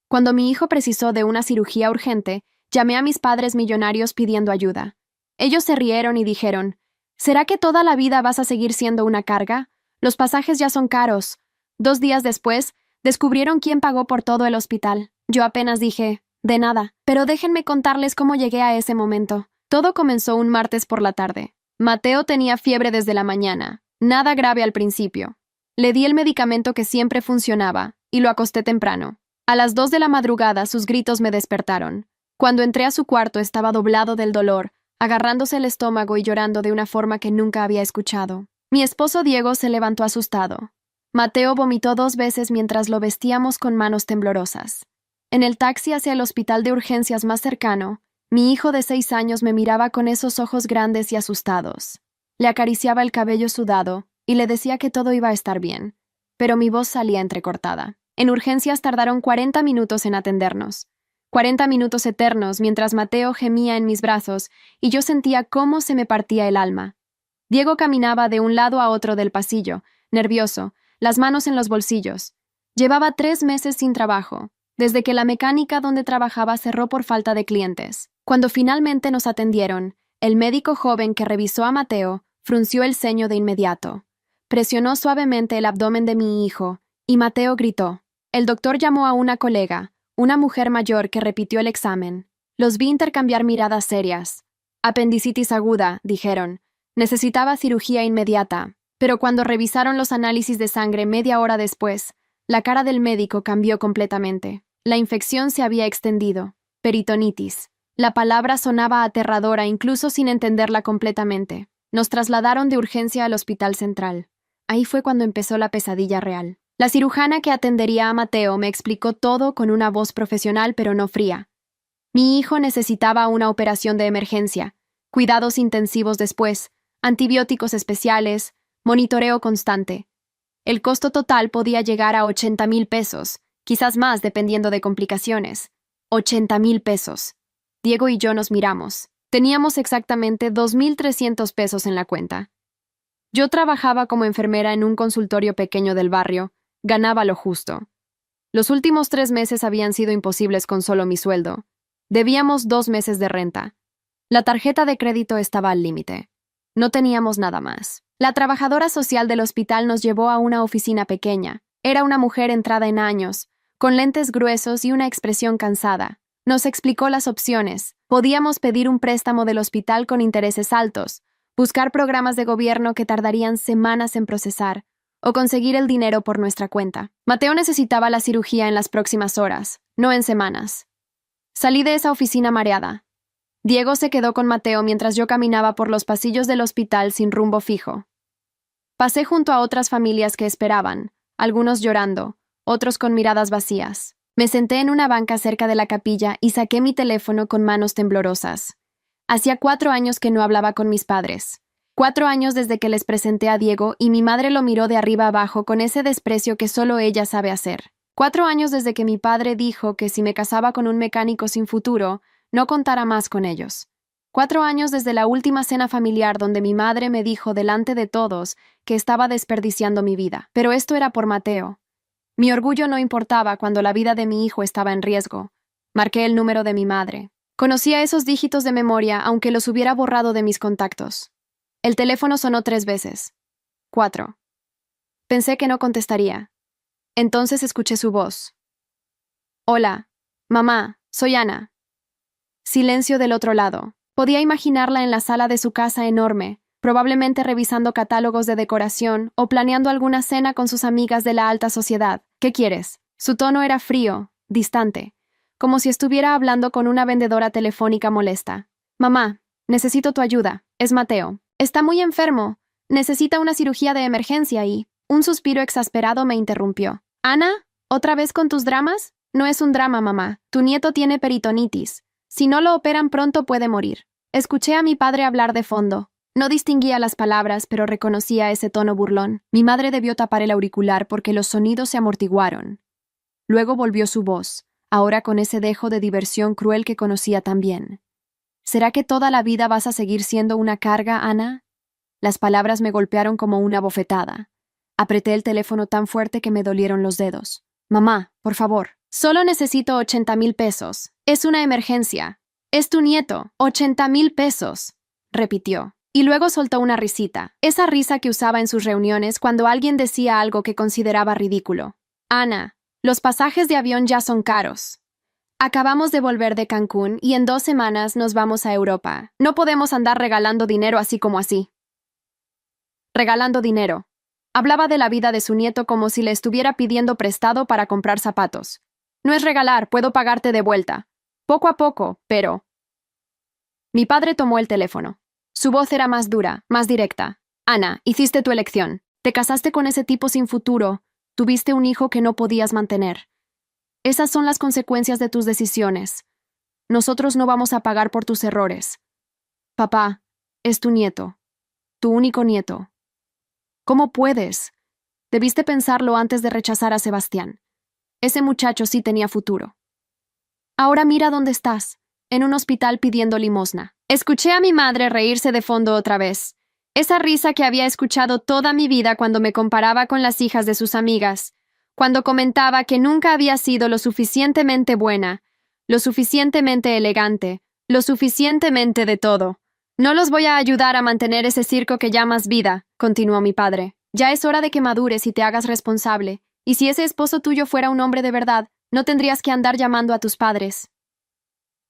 Cuando mi hijo precisó de una cirugía urgente, llamé a mis padres millonarios pidiendo ayuda. Ellos se rieron y dijeron, ¿será que toda la vida vas a seguir siendo una carga? Los pasajes ya son caros. 2 días después, descubrieron quién pagó por todo el hospital. Yo apenas dije, de nada, pero déjenme contarles cómo llegué a ese momento. Todo comenzó un martes por la tarde. Mateo tenía fiebre desde la mañana, nada grave al principio. Le di el medicamento que siempre funcionaba y lo acosté temprano. A las 2 de la madrugada sus gritos me despertaron. Cuando entré a su cuarto estaba doblado del dolor, agarrándose el estómago y llorando de una forma que nunca había escuchado. Mi esposo Diego se levantó asustado. Mateo vomitó 2 veces mientras lo vestíamos con manos temblorosas. En el taxi hacia el hospital de urgencias más cercano, mi hijo de 6 años me miraba con esos ojos grandes y asustados. Le acariciaba el cabello sudado y le decía que todo iba a estar bien, pero mi voz salía entrecortada. En urgencias tardaron 40 minutos en atendernos. 40 minutos eternos mientras Mateo gemía en mis brazos y yo sentía cómo se me partía el alma. Diego caminaba de un lado a otro del pasillo, nervioso, las manos en los bolsillos. Llevaba 3 meses sin trabajo, desde que la mecánica donde trabajaba cerró por falta de clientes. Cuando finalmente nos atendieron, el médico joven que revisó a Mateo frunció el ceño de inmediato. Presionó suavemente el abdomen de mi hijo, y Mateo gritó. El doctor llamó a una colega, una mujer mayor que repitió el examen. Los vi intercambiar miradas serias. Apendicitis aguda, dijeron. Necesitaba cirugía inmediata. Pero cuando revisaron los análisis de sangre media hora después, la cara del médico cambió completamente. La infección se había extendido. Peritonitis. La palabra sonaba aterradora incluso sin entenderla completamente. Nos trasladaron de urgencia al hospital central. Ahí fue cuando empezó la pesadilla real. La cirujana que atendería a Mateo me explicó todo con una voz profesional pero no fría. Mi hijo necesitaba una operación de emergencia, cuidados intensivos después, antibióticos especiales, monitoreo constante. El costo total podía llegar a 80,000 pesos, quizás más dependiendo de complicaciones. 80,000 pesos. Diego y yo nos miramos. Teníamos exactamente 2,300 pesos en la cuenta. Yo trabajaba como enfermera en un consultorio pequeño del barrio. Ganaba lo justo. Los últimos 3 meses habían sido imposibles con solo mi sueldo. Debíamos 2 meses de renta. La tarjeta de crédito estaba al límite. No teníamos nada más. La trabajadora social del hospital nos llevó a una oficina pequeña. Era una mujer entrada en años, con lentes gruesos y una expresión cansada. Nos explicó las opciones. Podíamos pedir un préstamo del hospital con intereses altos, buscar programas de gobierno que tardarían semanas en procesar, o conseguir el dinero por nuestra cuenta. Mateo necesitaba la cirugía en las próximas horas, no en semanas. Salí de esa oficina mareada. Diego se quedó con Mateo mientras yo caminaba por los pasillos del hospital sin rumbo fijo. Pasé junto a otras familias que esperaban, algunos llorando, otros con miradas vacías. Me senté en una banca cerca de la capilla y saqué mi teléfono con manos temblorosas. Hacía 4 años que no hablaba con mis padres. 4 años desde que les presenté a Diego y mi madre lo miró de arriba abajo con ese desprecio que solo ella sabe hacer. 4 años desde que mi padre dijo que si me casaba con un mecánico sin futuro, no contara más con ellos. 4 años desde la última cena familiar donde mi madre me dijo delante de todos que estaba desperdiciando mi vida. Pero esto era por Mateo. Mi orgullo no importaba cuando la vida de mi hijo estaba en riesgo. Marqué el número de mi madre. Conocía esos dígitos de memoria aunque los hubiera borrado de mis contactos. El teléfono sonó 3 veces. 4. Pensé que no contestaría. Entonces escuché su voz. Hola, mamá, soy Ana. Silencio del otro lado. Podía imaginarla en la sala de su casa enorme, probablemente revisando catálogos de decoración o planeando alguna cena con sus amigas de la alta sociedad. ¿Qué quieres? Su tono era frío, distante, como si estuviera hablando con una vendedora telefónica molesta. Mamá, necesito tu ayuda. Es Mateo. Está muy enfermo. Necesita una cirugía de emergencia y... Un suspiro exasperado me interrumpió. ¿Ana? ¿Otra vez con tus dramas? No es un drama, mamá. Tu nieto tiene peritonitis. Si no lo operan pronto puede morir. Escuché a mi padre hablar de fondo. No distinguía las palabras, pero reconocía ese tono burlón. Mi madre debió tapar el auricular porque los sonidos se amortiguaron. Luego volvió su voz, ahora con ese dejo de diversión cruel que conocía tan bien. ¿Será que toda la vida vas a seguir siendo una carga, Ana? Las palabras me golpearon como una bofetada. Apreté el teléfono tan fuerte que me dolieron los dedos. Mamá, por favor. Solo necesito 80,000 pesos. Es una emergencia. Es tu nieto. 80,000 pesos, repitió. Y luego soltó una risita, esa risa que usaba en sus reuniones cuando alguien decía algo que consideraba ridículo. Ana, los pasajes de avión ya son caros. Acabamos de volver de Cancún y en 2 semanas nos vamos a Europa. No podemos andar regalando dinero así como así. Regalando dinero. Hablaba de la vida de su nieto como si le estuviera pidiendo prestado para comprar zapatos. No es regalar, puedo pagarte de vuelta. Poco a poco, pero... Mi padre tomó el teléfono. Su voz era más dura, más directa. Ana, hiciste tu elección. Te casaste con ese tipo sin futuro. Tuviste un hijo que no podías mantener. Esas son las consecuencias de tus decisiones. Nosotros no vamos a pagar por tus errores. Papá, es tu nieto. Tu único nieto. ¿Cómo puedes? Debiste pensarlo antes de rechazar a Sebastián. Ese muchacho sí tenía futuro. Ahora mira dónde estás, en un hospital pidiendo limosna. Escuché a mi madre reírse de fondo otra vez. Esa risa que había escuchado toda mi vida cuando me comparaba con las hijas de sus amigas, cuando comentaba que nunca había sido lo suficientemente buena, lo suficientemente elegante, lo suficientemente de todo. No los voy a ayudar a mantener ese circo que llamas vida, continuó mi padre. Ya es hora de que madures y te hagas responsable, y si ese esposo tuyo fuera un hombre de verdad, no tendrías que andar llamando a tus padres.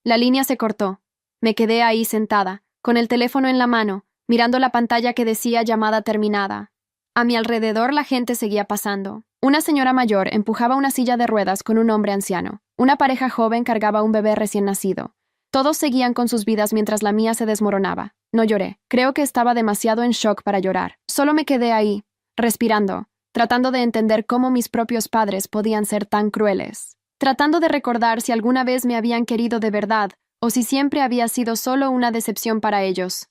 La línea se cortó. Me quedé ahí sentada, con el teléfono en la mano, mirando la pantalla que decía llamada terminada. A mi alrededor la gente seguía pasando. Una señora mayor empujaba una silla de ruedas con un hombre anciano. Una pareja joven cargaba un bebé recién nacido. Todos seguían con sus vidas mientras la mía se desmoronaba. No lloré. Creo que estaba demasiado en shock para llorar. Solo me quedé ahí, respirando, tratando de entender cómo mis propios padres podían ser tan crueles. Tratando de recordar si alguna vez me habían querido de verdad o si siempre había sido solo una decepción para ellos.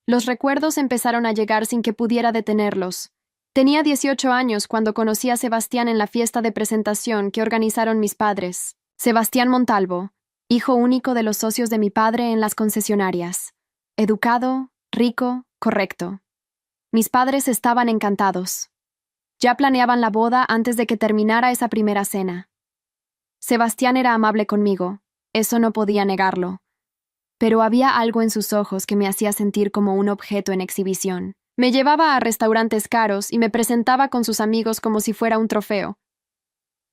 Los recuerdos empezaron a llegar sin que pudiera detenerlos. Tenía 18 años cuando conocí a Sebastián en la fiesta de presentación que organizaron mis padres. Sebastián Montalvo, hijo único de los socios de mi padre en las concesionarias. Educado, rico, correcto. Mis padres estaban encantados. Ya planeaban la boda antes de que terminara esa primera cena. Sebastián era amable conmigo, eso no podía negarlo. Pero había algo en sus ojos que me hacía sentir como un objeto en exhibición. Me llevaba a restaurantes caros y me presentaba con sus amigos como si fuera un trofeo.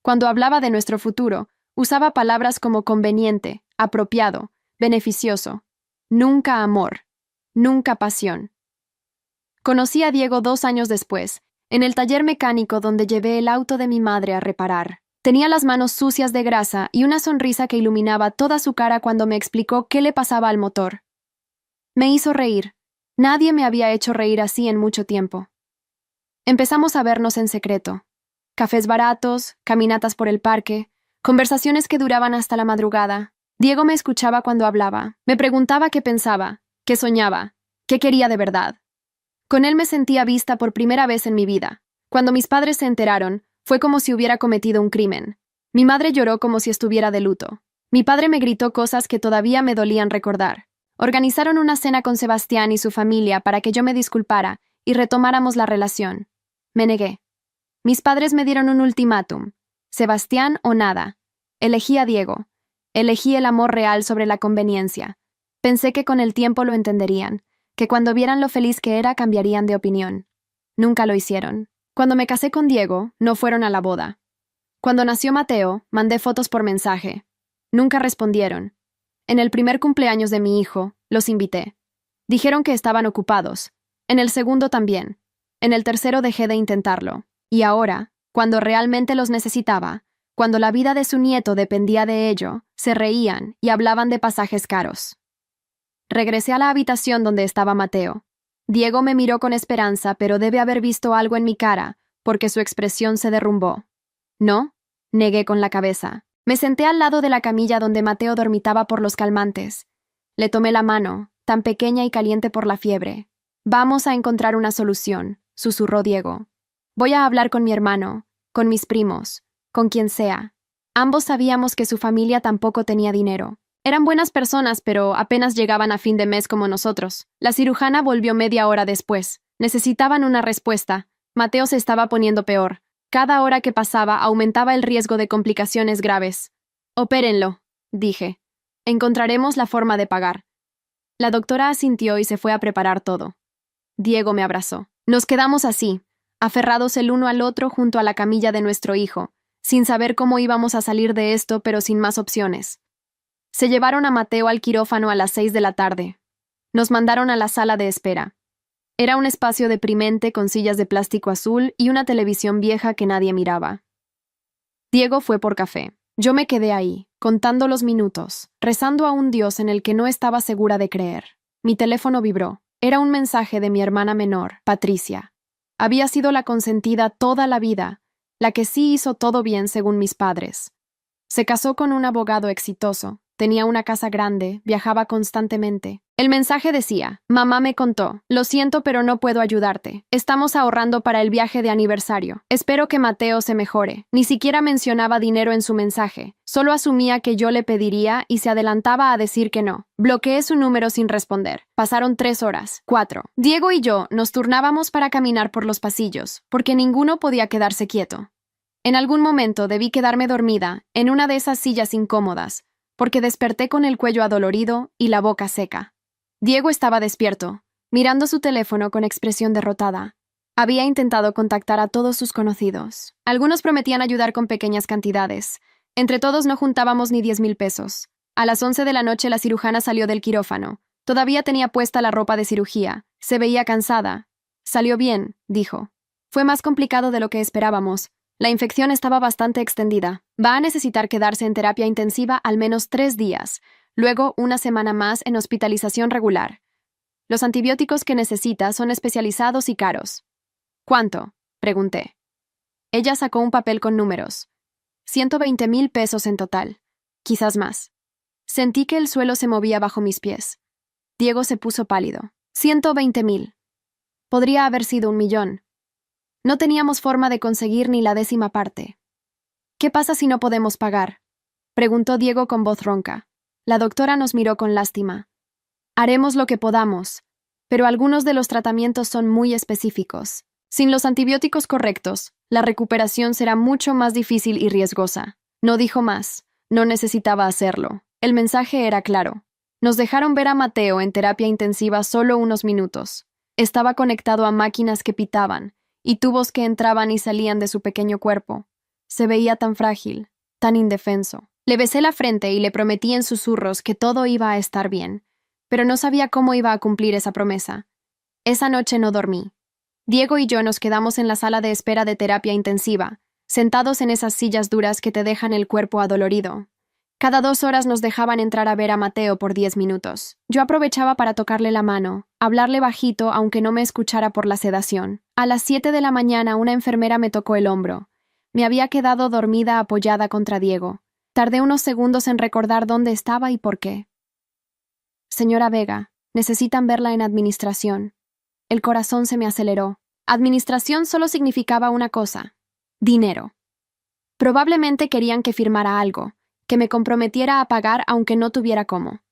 Cuando hablaba de nuestro futuro, usaba palabras como conveniente, apropiado, beneficioso. Nunca amor, nunca pasión. Conocí a Diego 2 años después, en el taller mecánico donde llevé el auto de mi madre a reparar. Tenía las manos sucias de grasa y una sonrisa que iluminaba toda su cara cuando me explicó qué le pasaba al motor. Me hizo reír. Nadie me había hecho reír así en mucho tiempo. Empezamos a vernos en secreto. Cafés baratos, caminatas por el parque, conversaciones que duraban hasta la madrugada. Diego me escuchaba cuando hablaba. Me preguntaba qué pensaba, qué soñaba, qué quería de verdad. Con él me sentía vista por primera vez en mi vida. Cuando mis padres se enteraron, fue como si hubiera cometido un crimen. Mi madre lloró como si estuviera de luto. Mi padre me gritó cosas que todavía me dolían recordar. Organizaron una cena con Sebastián y su familia para que yo me disculpara y retomáramos la relación. Me negué. Mis padres me dieron un ultimátum. Sebastián o nada. Elegí a Diego. Elegí el amor real sobre la conveniencia. Pensé que con el tiempo lo entenderían, que cuando vieran lo feliz que era cambiarían de opinión. Nunca lo hicieron. Cuando me casé con Diego, no fueron a la boda. Cuando nació Mateo, mandé fotos por mensaje. Nunca respondieron. En el primer cumpleaños de mi hijo, los invité. Dijeron que estaban ocupados. En el segundo también. En el tercero dejé de intentarlo. Y ahora, cuando realmente los necesitaba, cuando la vida de su nieto dependía de ello, se reían y hablaban de pasajes caros. Regresé a la habitación donde estaba Mateo. Diego me miró con esperanza, pero debe haber visto algo en mi cara, porque su expresión se derrumbó. ¿No? Negué con la cabeza. Me senté al lado de la camilla donde Mateo dormitaba por los calmantes. Le tomé la mano, tan pequeña y caliente por la fiebre. Vamos a encontrar una solución, susurró Diego. Voy a hablar con mi hermano, con mis primos, con quien sea. Ambos sabíamos que su familia tampoco tenía dinero. Eran buenas personas, pero apenas llegaban a fin de mes como nosotros. La cirujana volvió media hora después. Necesitaban una respuesta. Mateo se estaba poniendo peor. Cada hora que pasaba aumentaba el riesgo de complicaciones graves. Opérenlo, dije. Encontraremos la forma de pagar. La doctora asintió y se fue a preparar todo. Diego me abrazó. Nos quedamos así, aferrados el uno al otro junto a la camilla de nuestro hijo, sin saber cómo íbamos a salir de esto, pero sin más opciones. Se llevaron a Mateo al quirófano a las 6 de la tarde. Nos mandaron a la sala de espera. Era un espacio deprimente con sillas de plástico azul y una televisión vieja que nadie miraba. Diego fue por café. Yo me quedé ahí, contando los minutos, rezando a un Dios en el que no estaba segura de creer. Mi teléfono vibró. Era un mensaje de mi hermana menor, Patricia. Había sido la consentida toda la vida, la que sí hizo todo bien según mis padres. Se casó con un abogado exitoso, tenía una casa grande, viajaba constantemente. El mensaje decía: «Mamá me contó, lo siento pero no puedo ayudarte. Estamos ahorrando para el viaje de aniversario. Espero que Mateo se mejore». Ni siquiera mencionaba dinero en su mensaje, solo asumía que yo le pediría y se adelantaba a decir que no. Bloqueé su número sin responder. Pasaron 3 horas, 4. Diego y yo nos turnábamos para caminar por los pasillos, porque ninguno podía quedarse quieto. En algún momento debí quedarme dormida, en una de esas sillas incómodas, porque desperté con el cuello adolorido y la boca seca. Diego estaba despierto, mirando su teléfono con expresión derrotada. Había intentado contactar a todos sus conocidos. Algunos prometían ayudar con pequeñas cantidades. Entre todos no juntábamos ni 10,000 pesos. A las 11 de la noche la cirujana salió del quirófano. Todavía tenía puesta la ropa de cirugía. Se veía cansada. «Salió bien», dijo. «Fue más complicado de lo que esperábamos. La infección estaba bastante extendida. Va a necesitar quedarse en terapia intensiva al menos 3 días. Luego, una semana más en hospitalización regular. Los antibióticos que necesita son especializados y caros». «¿Cuánto?», pregunté. Ella sacó un papel con números. 120,000 pesos en total. Quizás más. Sentí que el suelo se movía bajo mis pies. Diego se puso pálido. 120,000. Podría haber sido 1,000,000. No teníamos forma de conseguir ni la 10ª parte. «¿Qué pasa si no podemos pagar?», preguntó Diego con voz ronca. La doctora nos miró con lástima. «Haremos lo que podamos, pero algunos de los tratamientos son muy específicos. Sin los antibióticos correctos, la recuperación será mucho más difícil y riesgosa». No dijo más. No necesitaba hacerlo. El mensaje era claro. Nos dejaron ver a Mateo en terapia intensiva solo unos minutos. Estaba conectado a máquinas que pitaban y tubos que entraban y salían de su pequeño cuerpo. Se veía tan frágil, tan indefenso. Le besé la frente y le prometí en susurros que todo iba a estar bien, pero no sabía cómo iba a cumplir esa promesa. Esa noche no dormí. Diego y yo nos quedamos en la sala de espera de terapia intensiva, sentados en esas sillas duras que te dejan el cuerpo adolorido. Cada 2 horas nos dejaban entrar a ver a Mateo por 10 minutos. Yo aprovechaba para tocarle la mano, hablarle bajito aunque no me escuchara por la sedación. A las 7 de la mañana una enfermera me tocó el hombro. Me había quedado dormida apoyada contra Diego. Tardé unos segundos en recordar dónde estaba y por qué. «Señora Vega, necesitan verla en administración». El corazón se me aceleró. Administración solo significaba una cosa: dinero. Probablemente querían que firmara algo, que me comprometiera a pagar aunque no tuviera cómo.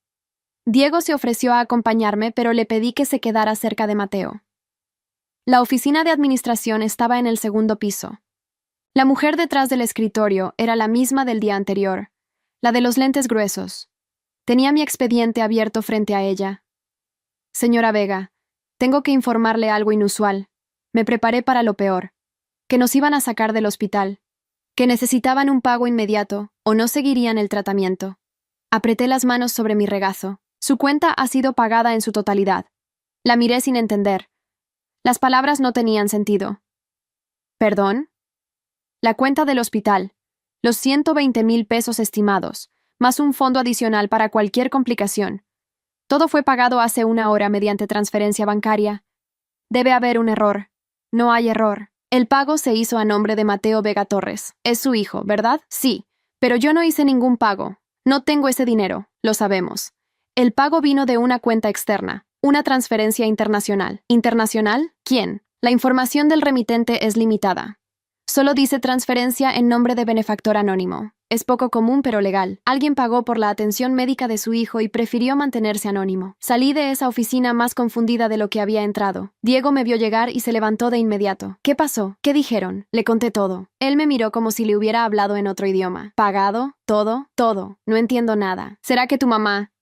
Diego se ofreció a acompañarme, pero le pedí que se quedara cerca de Mateo. La oficina de administración estaba en el 2º piso. La mujer detrás del escritorio era la misma del día anterior, la de los lentes gruesos. Tenía mi expediente abierto frente a ella. «Señora Vega, tengo que informarle algo inusual. Me preparé para lo peor. Que nos iban a sacar del hospital. Que necesitaban un pago inmediato o no seguirían el tratamiento». Apreté las manos sobre mi regazo. «Su cuenta ha sido pagada en su totalidad». La miré sin entender. Las palabras no tenían sentido. «¿Perdón?». «La cuenta del hospital. Los 120,000 pesos estimados, más un fondo adicional para cualquier complicación. Todo fue pagado hace 1 hora mediante transferencia bancaria. Debe haber un error». «No hay error. El pago se hizo a nombre de Mateo Vega Torres. Es su hijo, ¿verdad?». «Sí, pero yo no hice ningún pago. No tengo ese dinero, lo sabemos. El pago vino de una cuenta externa, una transferencia internacional». «¿Internacional? ¿Quién?». «La información del remitente es limitada. Solo dice transferencia en nombre de benefactor anónimo. Es poco común pero legal. Alguien pagó por la atención médica de su hijo y prefirió mantenerse anónimo. Salí de esa oficina más confundida de lo que había entrado. Diego me vio llegar y se levantó de inmediato. ¿Qué pasó? ¿Qué dijeron? Le conté todo. Él me miró como si le hubiera hablado en otro idioma. ¿Pagado? ¿Todo? Todo. No entiendo nada. ¿Será que tu mamá?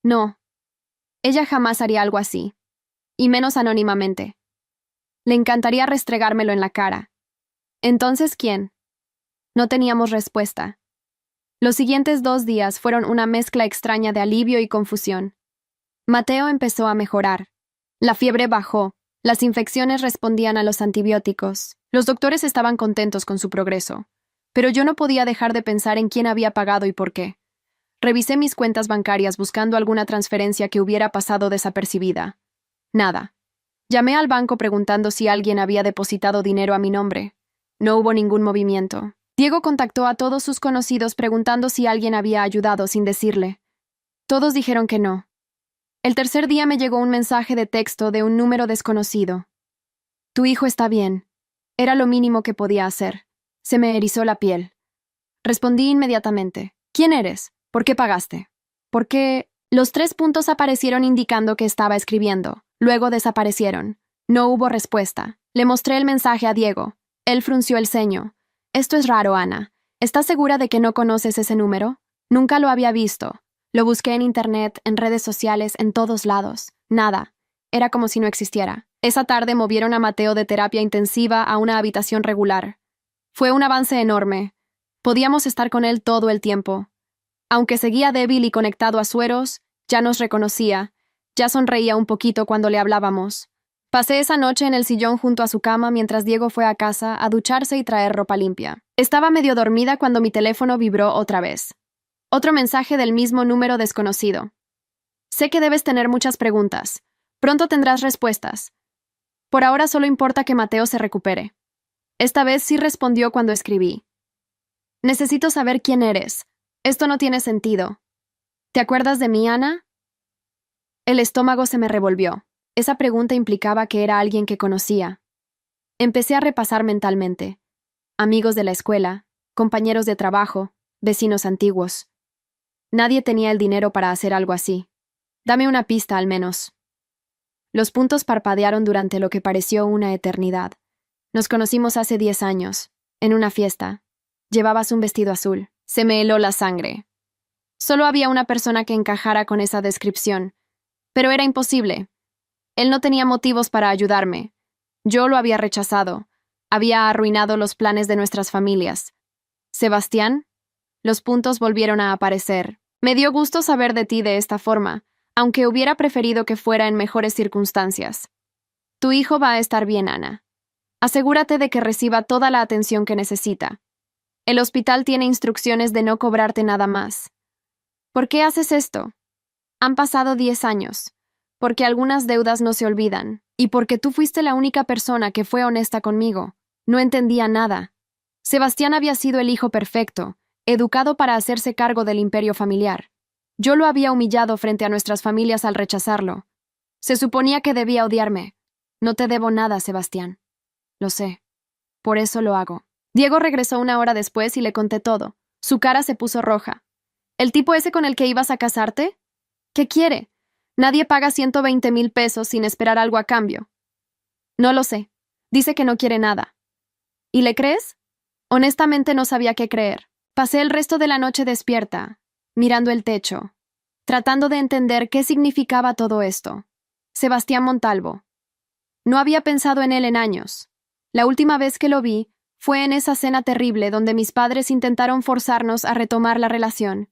No. Ella jamás haría algo así. Y menos anónimamente. Le encantaría restregármelo en la cara. ¿Entonces quién? No teníamos respuesta. Los siguientes 2 días fueron una mezcla extraña de alivio y confusión. Mateo empezó a mejorar. La fiebre bajó. Las infecciones respondían a los antibióticos. Los doctores estaban contentos con su progreso. Pero yo no podía dejar de pensar en quién había pagado y por qué. Revisé mis cuentas bancarias buscando alguna transferencia que hubiera pasado desapercibida. Nada. Llamé al banco preguntando si alguien había depositado dinero a mi nombre. No hubo ningún movimiento. Diego contactó a todos sus conocidos preguntando si alguien había ayudado sin decirle. Todos dijeron que no. El tercer día me llegó un mensaje de texto de un número desconocido. Tu hijo está bien. Era lo mínimo que podía hacer. Se me erizó la piel. Respondí inmediatamente. ¿Quién eres? ¿Por qué pagaste? ¿Por qué? Los 3 puntos aparecieron indicando que estaba escribiendo. Luego desaparecieron. No hubo respuesta. Le mostré el mensaje a Diego. Él frunció el ceño. Esto es raro, Ana. ¿Estás segura de que no conoces ese número? Nunca lo había visto. Lo busqué en internet, en redes sociales, en todos lados. Nada. Era como si no existiera. Esa tarde movieron a Mateo de terapia intensiva a una habitación regular. Fue un avance enorme. Podíamos estar con él todo el tiempo. Aunque seguía débil y conectado a sueros, ya nos reconocía. Ya sonreía un poquito cuando le hablábamos. Pasé esa noche en el sillón junto a su cama mientras Diego fue a casa a ducharse y traer ropa limpia. Estaba medio dormida cuando mi teléfono vibró otra vez. Otro mensaje del mismo número desconocido. Sé que debes tener muchas preguntas. Pronto tendrás respuestas. Por ahora solo importa que Mateo se recupere. Esta vez sí respondió cuando escribí. Necesito saber quién eres. Esto no tiene sentido. ¿Te acuerdas de mí, Ana? El estómago se me revolvió. Esa pregunta implicaba que era alguien que conocía. Empecé a repasar mentalmente. Amigos de la escuela, compañeros de trabajo, vecinos antiguos. Nadie tenía el dinero para hacer algo así. Dame una pista al menos. Los puntos parpadearon durante lo que pareció una eternidad. Nos conocimos hace 10 años, en una fiesta. Llevabas un vestido azul. Se me heló la sangre. Solo había una persona que encajara con esa descripción, pero era imposible. Él no tenía motivos para ayudarme. Yo lo había rechazado. Había arruinado los planes de nuestras familias. ¿Sebastián? Los puntos volvieron a aparecer. Me dio gusto saber de ti de esta forma, aunque hubiera preferido que fuera en mejores circunstancias. Tu hijo va a estar bien, Ana. Asegúrate de que reciba toda la atención que necesita. El hospital tiene instrucciones de no cobrarte nada más. ¿Por qué haces esto? Han pasado 10 años. Porque algunas deudas no se olvidan, y porque tú fuiste la única persona que fue honesta conmigo. No entendía nada. Sebastián había sido el hijo perfecto, educado para hacerse cargo del imperio familiar. Yo lo había humillado frente a nuestras familias al rechazarlo. Se suponía que debía odiarme. No te debo nada, Sebastián. Lo sé. Por eso lo hago. Diego regresó 1 hora después y le conté todo. Su cara se puso roja. ¿El tipo ese con el que ibas a casarte? ¿Qué quiere? Nadie paga 120,000 pesos sin esperar algo a cambio. No lo sé. Dice que no quiere nada. ¿Y le crees? Honestamente no sabía qué creer. Pasé el resto de la noche despierta, mirando el techo, tratando de entender qué significaba todo esto. Sebastián Montalvo. No había pensado en él en años. La última vez que lo vi fue en esa cena terrible donde mis padres intentaron forzarnos a retomar la relación.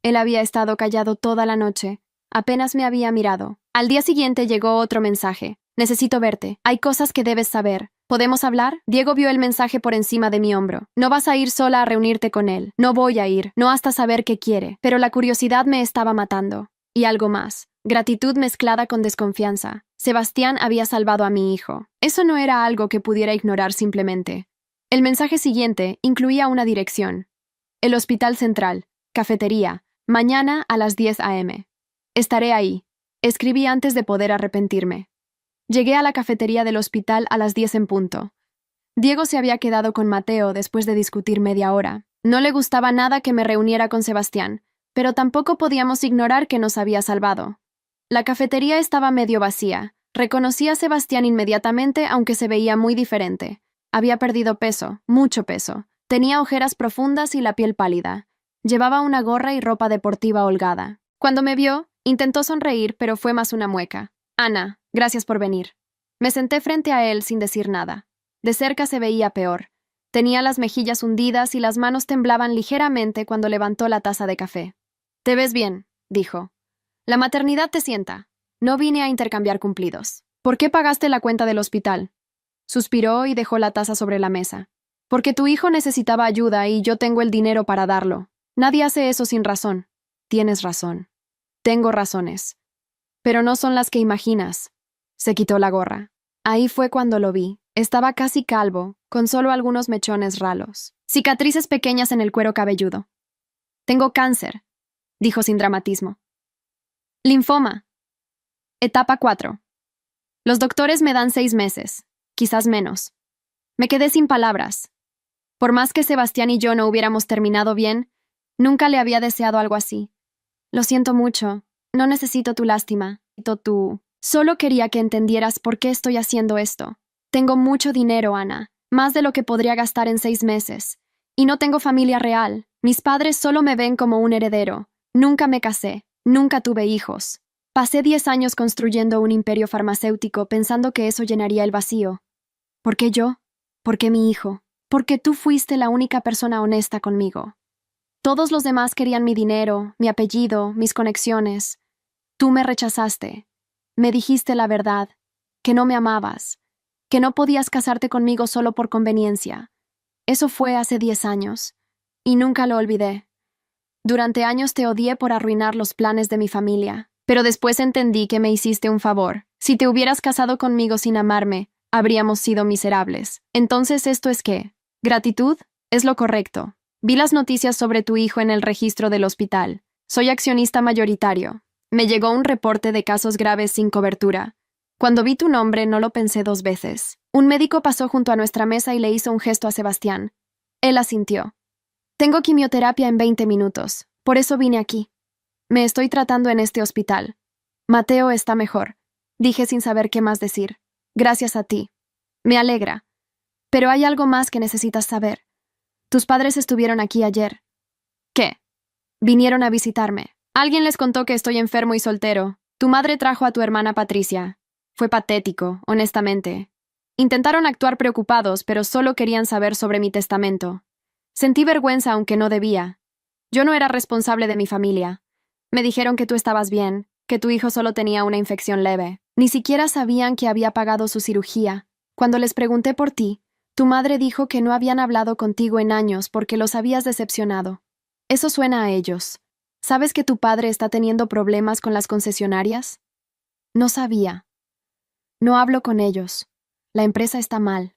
Él había estado callado toda la noche. Apenas me había mirado. Al día siguiente llegó otro mensaje. Necesito verte. Hay cosas que debes saber. ¿Podemos hablar? Diego vio el mensaje por encima de mi hombro. No vas a ir sola a reunirte con él. No voy a ir. No hasta saber qué quiere. Pero la curiosidad me estaba matando. Y algo más. Gratitud mezclada con desconfianza. Sebastián había salvado a mi hijo. Eso no era algo que pudiera ignorar simplemente. El mensaje siguiente incluía una dirección. El Hospital Central. Cafetería. Mañana a las 10 a.m. Estaré ahí. Escribí antes de poder arrepentirme. Llegué a la cafetería del hospital a las 10 en punto. Diego se había quedado con Mateo después de discutir media hora. No le gustaba nada que me reuniera con Sebastián, pero tampoco podíamos ignorar que nos había salvado. La cafetería estaba medio vacía. Reconocí a Sebastián inmediatamente, aunque se veía muy diferente. Había perdido peso, mucho peso. Tenía ojeras profundas y la piel pálida. Llevaba una gorra y ropa deportiva holgada. Cuando me vio, intentó sonreír, pero fue más una mueca. Ana, gracias por venir. Me senté frente a él sin decir nada. De cerca se veía peor. Tenía las mejillas hundidas y las manos temblaban ligeramente cuando levantó la taza de café. «Te ves bien», dijo. «La maternidad te sienta. No vine a intercambiar cumplidos». «¿Por qué pagaste la cuenta del hospital?». Suspiró y dejó la taza sobre la mesa. «Porque tu hijo necesitaba ayuda y yo tengo el dinero para darlo. Nadie hace eso sin razón». «Tienes razón. Tengo razones. Pero no son las que imaginas». Se quitó la gorra. Ahí fue cuando lo vi. Estaba casi calvo, con solo algunos mechones ralos. Cicatrices pequeñas en el cuero cabelludo. «Tengo cáncer», dijo sin dramatismo. «Linfoma. Etapa 4. Los doctores me dan 6 meses, quizás menos». Me quedé sin palabras. Por más que Sebastián y yo no hubiéramos terminado bien, nunca le había deseado algo así. «Lo siento mucho. No necesito tu lástima. Necesito. Solo quería que entendieras por qué estoy haciendo esto. Tengo mucho dinero, Ana, más de lo que podría gastar en 6 meses. Y no tengo familia real. Mis padres solo me ven como un heredero. Nunca me casé, nunca tuve hijos. Pasé 10 años construyendo un imperio farmacéutico pensando que eso llenaría el vacío. ¿Por qué yo? ¿Por qué mi hijo? Porque tú fuiste la única persona honesta conmigo. Todos los demás querían mi dinero, mi apellido, mis conexiones. Tú me rechazaste. Me dijiste la verdad, que no me amabas, que no podías casarte conmigo solo por conveniencia. Eso fue hace 10 años, y nunca lo olvidé. Durante años te odié por arruinar los planes de mi familia, pero después entendí que me hiciste un favor. Si te hubieras casado conmigo sin amarme, habríamos sido miserables. Entonces, ¿esto es qué? ¿Gratitud? Es lo correcto. Vi las noticias sobre tu hijo en el registro del hospital. Soy accionista mayoritario. Me llegó un reporte de casos graves sin cobertura. Cuando vi tu nombre no lo pensé 2 veces. Un médico pasó junto a nuestra mesa y le hizo un gesto a Sebastián. Él asintió. Tengo quimioterapia en 20 minutos. Por eso vine aquí. Me estoy tratando en este hospital. Mateo está mejor. Dije sin saber qué más decir. Gracias a ti. Me alegra. Pero hay algo más que necesitas saber. Tus padres estuvieron aquí ayer. ¿Qué? Vinieron a visitarme. Alguien les contó que estoy enfermo y soltero. Tu madre trajo a tu hermana Patricia. Fue patético, honestamente. Intentaron actuar preocupados, pero solo querían saber sobre mi testamento. Sentí vergüenza aunque no debía. Yo no era responsable de mi familia. Me dijeron que tú estabas bien, que tu hijo solo tenía una infección leve. Ni siquiera sabían que había pagado su cirugía. Cuando les pregunté por ti, tu madre dijo que no habían hablado contigo en años porque los habías decepcionado. Eso suena a ellos. ¿Sabes que tu padre está teniendo problemas con las concesionarias? No sabía. No hablo con ellos. La empresa está mal.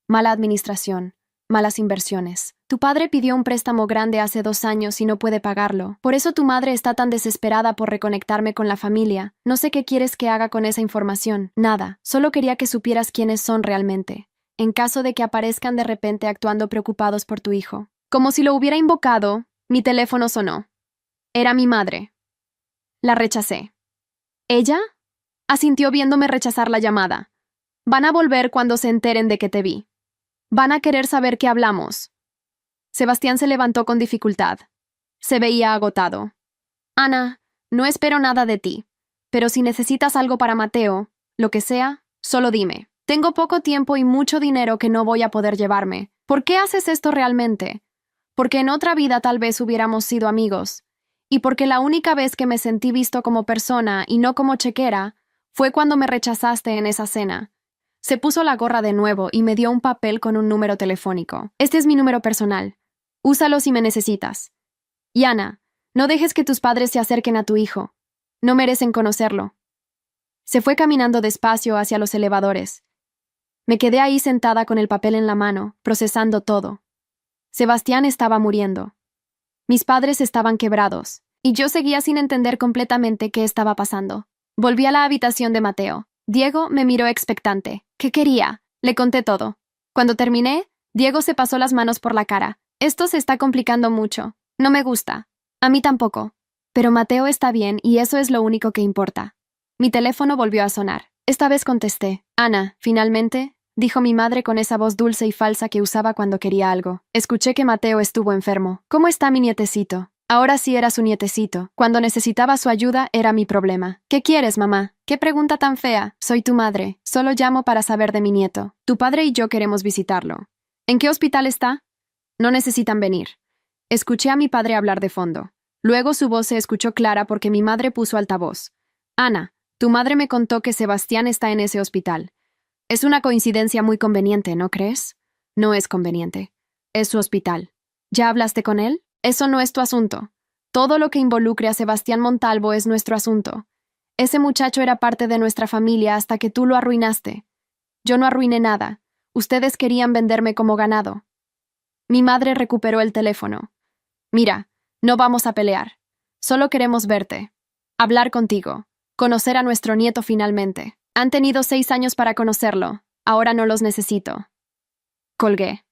Mala administración. Malas inversiones. Tu padre pidió un préstamo grande hace 2 años y no puede pagarlo. Por eso tu madre está tan desesperada por reconectarme con la familia. No sé qué quieres que haga con esa información. Nada. Solo quería que supieras quiénes son realmente. En caso de que aparezcan de repente actuando preocupados por tu hijo. Como si lo hubiera invocado, mi teléfono sonó. Era mi madre. La rechacé. ¿Ella? Asintió viéndome rechazar la llamada. Van a volver cuando se enteren de que te vi. Van a querer saber qué hablamos. Sebastián se levantó con dificultad. Se veía agotado. Ana, no espero nada de ti, pero si necesitas algo para Mateo, lo que sea, solo dime. Tengo poco tiempo y mucho dinero que no voy a poder llevarme. ¿Por qué haces esto realmente? Porque en otra vida tal vez hubiéramos sido amigos. Y porque la única vez que me sentí visto como persona y no como chequera fue cuando me rechazaste en esa cena. Se puso la gorra de nuevo y me dio un papel con un número telefónico. Este es mi número personal. Úsalo si me necesitas. Y Ana, no dejes que tus padres se acerquen a tu hijo. No merecen conocerlo. Se fue caminando despacio hacia los elevadores. Me quedé ahí sentada con el papel en la mano, procesando todo. Sebastián estaba muriendo. Mis padres estaban quebrados, y yo seguía sin entender completamente qué estaba pasando. Volví a la habitación de Mateo. Diego me miró expectante. ¿Qué quería? Le conté todo. Cuando terminé, Diego se pasó las manos por la cara. Esto se está complicando mucho. No me gusta. A mí tampoco. Pero Mateo está bien y eso es lo único que importa. Mi teléfono volvió a sonar. Esta vez contesté. Ana, finalmente, dijo mi madre con esa voz dulce y falsa que usaba cuando quería algo. Escuché que Mateo estuvo enfermo. ¿Cómo está mi nietecito? Ahora sí era su nietecito. Cuando necesitaba su ayuda era mi problema. ¿Qué quieres, mamá? ¿Qué pregunta tan fea? Soy tu madre. Solo llamo para saber de mi nieto. Tu padre y yo queremos visitarlo. ¿En qué hospital está? No necesitan venir. Escuché a mi padre hablar de fondo. Luego su voz se escuchó clara porque mi madre puso altavoz. Ana, tu madre me contó que Sebastián está en ese hospital. Es una coincidencia muy conveniente, ¿no crees? No es conveniente. Es su hospital. ¿Ya hablaste con él? Eso no es tu asunto. Todo lo que involucre a Sebastián Montalvo es nuestro asunto. Ese muchacho era parte de nuestra familia hasta que tú lo arruinaste. Yo no arruiné nada. Ustedes querían venderme como ganado. Mi madre recuperó el teléfono. Mira, no vamos a pelear. Solo queremos verte. Hablar contigo. Conocer a nuestro nieto finalmente. Han tenido 6 años para conocerlo. Ahora no los necesito. Colgué.